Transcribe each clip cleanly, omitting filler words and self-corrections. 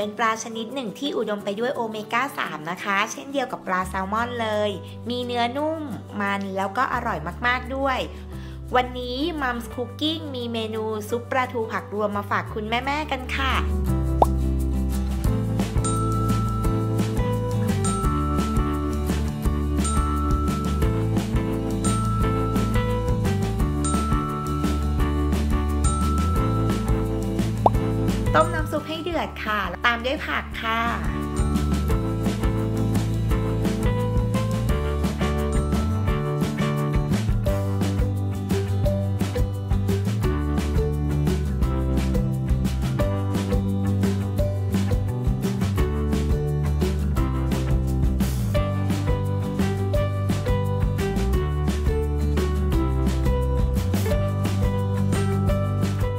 เป็นปลาชนิดหนึ่งที่อุดมไปด้วยโอเมก้า 3 นะคะเช่นเดียวกับปลาแซลมอนเลยมีเนื้อนุ่มมันแล้วก็อร่อยมากๆด้วยวันนี้มัมส์คุกกิ้งมีเมนูซุปปลาทูผักรวมมาฝากคุณแม่ๆกันค่ะต้มน้ำซุปให้เดือดค่ะตามด้วยผักค่ะ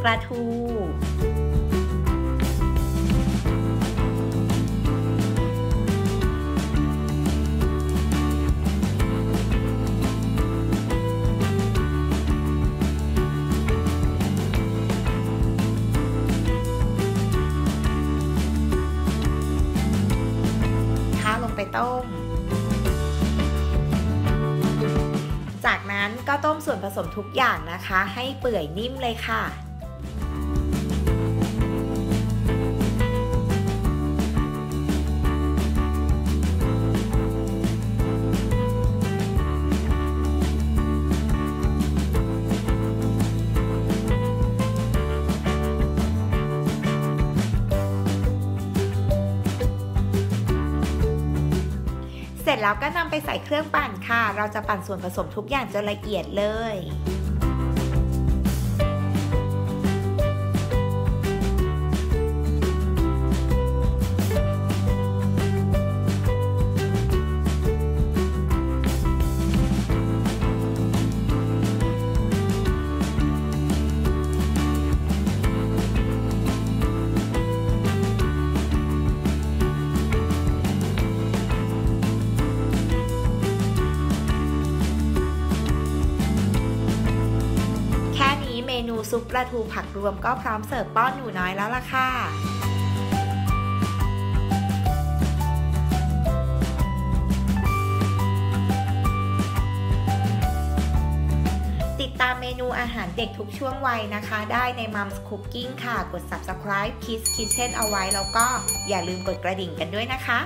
ปลาทูลงไปต้มจากนั้นก็ต้มส่วนผสมทุกอย่างนะคะให้เปื่อยนิ่มเลยค่ะเสร็จแล้วก็นำไปใส่เครื่องปั่นค่ะเราจะปั่นส่วนผสมทุกอย่างจนละเอียดเลยเมนูซุปปลาทูผักรวมก็พร้อมเสิร์ฟป้อนหนูน้อยแล้วล่ะค่ะติดตามเมนูอาหารเด็กทุกช่วงวัยนะคะได้ใน Mom's Cooking ค่ะกด Subscribe Kids Kitchen เอาไว้แล้วก็อย่าลืมกดกระดิ่งกันด้วยนะคะ